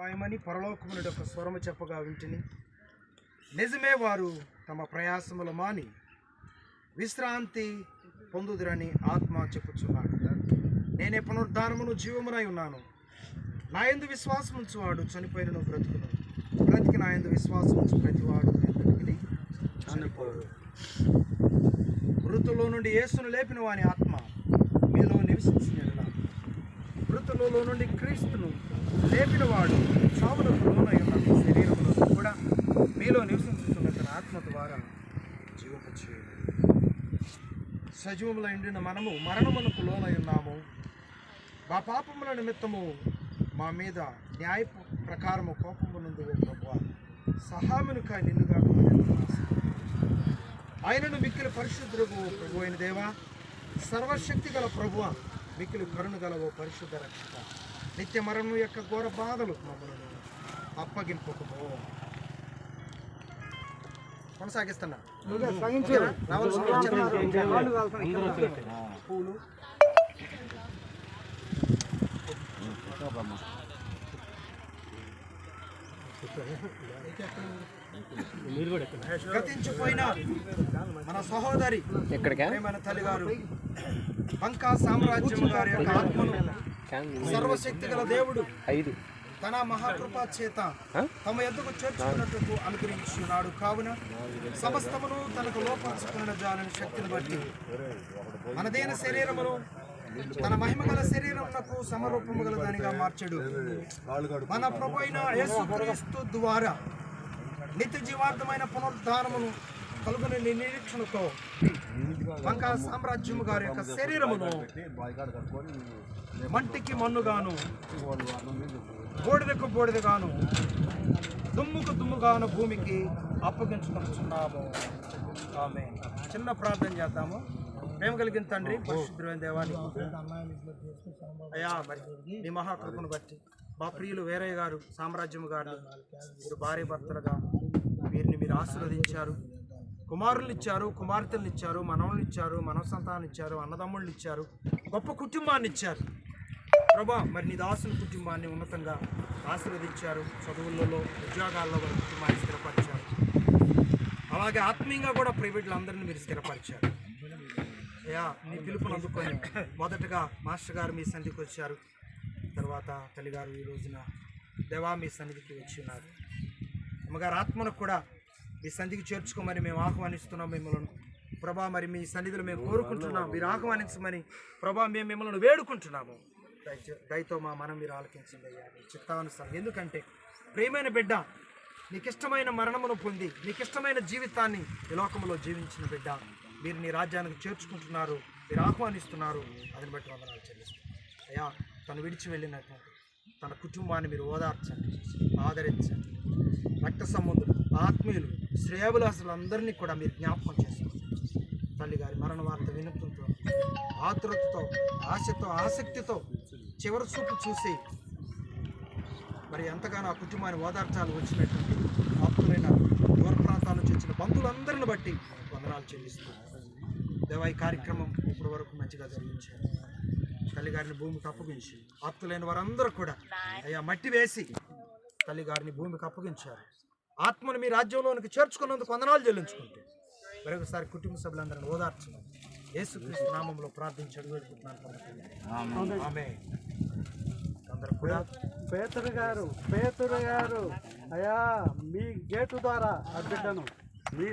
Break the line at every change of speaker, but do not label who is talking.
సహాయమని పరలోకమునుడి యొక్క స్వరము చెప్పగా వింటిని. నిజమే, వారు తమ ప్రయాసములు మాని విశ్రాంతి పొందుదురని ఆత్మ చెప్పుచున్నాడు. నేనే పునరుద్ధానమును జీవమునై ఉన్నాను. నా యందు విశ్వాసం ఉంచువాడు చనిపోయినను బ్రతుకును, బ్రతికి నా యందు విశ్వాసం ఉంచు ప్రతివాడు ఎందుకు చనిపోడు. మృతుల్లో నుండి యేసును లేపిన వాని ఆత్మ మీలో నివసించినట్లా, మృతులలో నుండి క్రీస్తును లేపిన వాడు చావులకు లోనై ఉన్న మీ శరీరములో కూడా మీలో నివసించుతున్న తన ఆత్మ ద్వారా జీవింపచేయును. సజీవముల ఎండిన మనము మరణమునకు లోనై ఉన్నాము. మా పాపముల నిమిత్తము మా మీద న్యాయ ప్రకారము కోపము నుండి ప్రభువా సహాయమునికై నిన్నుగా ఆయనను మిక్కిలి పరిశుద్ధులకు ప్రభు అయిన దేవా, సర్వశక్తి గల ప్రభువ, మిక్కిలి కరుణ గలవో పరిశుద్ధ రక్షక, నిత్య మరణం యొక్క ఘోర బాధలు మమ్మల్ని అప్పగింపకపో. కొనసాగిస్తున్నా పూలు గతించిపోయిన మన సహోదరి మన తల్లిగారు బంకా సామ్రాజ్యం గారి యొక్క ఆత్మను సర్వశక్తి గల దేవుడు తన మహాకృపా చేత తమ ఎద్దుకు చేర్చుకున్నట్టుకు అనుగ్రహించున్నాడు. కావున సమస్తమును తనకు లోపరుచుకున్న జాలని శక్తిని బట్టి మనదైన శరీరమును తన మహిమగల శరీరమునకు సమరూపము గల దానిగా మార్చడు. మన ప్రభు అయిన యేసుక్రీస్తు ద్వారా నిత్య జీవార్థమైన పునరుద్ధానమును కలుగుని నిరీక్షణతో బంకా సామ్రాజ్యము గారి యొక్క శరీరమును మంటికి మన్నుగాను, బూడిదకు బూడిదగాను, దుమ్ముకు దుమ్ముగాను భూమికి అప్పగించుకొనుచున్నాము. ఆమేన్. చిన్న ప్రార్థన చేద్దాము. ప్రేమ కలిగిన తండ్రి, పరిశుద్ధమైన దేవాన్ని అయ్యా, మరి నీ మహాకృపను బట్టి మా ప్రియులు వీరయ్య గారు సామ్రాజ్యం గారిని మీరు భార్య భర్తలుగా వీరిని మీరు ఆశీర్వదించారు. కుమారులు ఇచ్చారు, కుమార్తెలను ఇచ్చారు, మనవలను ఇచ్చారు, మనవ సంతానం ఇచ్చారు, అన్నదమ్ముళ్ళు ఇచ్చారు, గొప్ప కుటుంబాన్ని ఇచ్చారు. ప్రభా, మరి నీ దాసుల కుటుంబాన్ని ఉన్నతంగా ఆశీర్వదించారు. చదువులలో, ఉద్యోగాల్లో కూడా కుటుంబాన్ని స్థిరపరిచారు. అలాగే ఆత్మీయంగా కూడా ప్రైవేట్లు అందరినీ మీరు స్థిరపరిచారు. అయ్యా, నీ పిలుపును అందుకొని మొదటగా మాస్టర్ గారు మీ సన్నిధికి వచ్చారు. తర్వాత తల్లిగారు ఈ రోజున దేవా మీ సన్నిధికి వచ్చి ఉన్నారు. అమ్మగారు ఆత్మను కూడా మీ సన్నిధికి చేర్చుకోమని మేము ఆహ్వానిస్తున్నాం మిమ్మల్ని. ప్రభా, మరి మీ సన్నిధిలో మేము కోరుకుంటున్నాం, మీరు ఆహ్వానించమని ప్రభా మేము మిమ్మల్ని వేడుకుంటున్నాము. దయతో మా మనం మీరు ఆలకించండి అయ్యా, చిత్తానుసారం. ఎందుకంటే ప్రియమైన బిడ్డ నీకిష్టమైన మరణమును పొంది నీకిష్టమైన జీవితాన్ని ఈ లోకంలో జీవించిన బిడ్డ మీరు నీ రాజ్యానికి చేర్చుకుంటున్నారు, మీరు ఆహ్వానిస్తున్నారు. అదని బట్టి వందనాలు చెల్లిస్తున్నాం అయ్యా. తను విడిచి వెళ్ళినటువంటి తన కుటుంబాన్ని మీరు ఓదార్చండి, ఆదరించండి. రక్త సంబంధులు, ఆత్మీయులు, శ్రేయభిలాసులందరినీ కూడా మీరు జ్ఞాపకం చేసుకోండి. తల్లిగారి మరణ వార్త వినతంతో, ఆతురతతో, ఆశతో, ఆసక్తితో చివరి చూపు చూసి మరి ఎంతగానో ఆ కుటుంబాన్ని ఓదార్చాలు వచ్చినటువంటి ఆత్మలైన దూర ప్రాంతాల నుంచి వచ్చిన బంధువులందరిని బట్టి వందనాలు చెల్లిస్తున్నాను. దేవా, ఈ కార్యక్రమం ఇప్పటి వరకు మంచిగా జరిగించారు. తల్లిగారిని భూమికి అప్పగించి ఆప్తులైన వారందరూ కూడా అయ్యా మట్టి వేసి తల్లిగారిని భూమికి అప్పగించారు. ఆత్మను మీ రాజ్యంలోనికి చేర్చుకున్నందుకు వందనాలు చెల్లించుకుంటే మరొకసారి కుటుంబ సభ్యులందరినీ ఓదార్చమని యేసుక్రీస్తు నామంలో ప్రార్థించి వేడుకుంటున్నాను. ఆమేన్. అందరూ కూడా
పేతురు గారు అయ్యా, మీ గేటు ద్వారా ఆ బిడ్డను మీ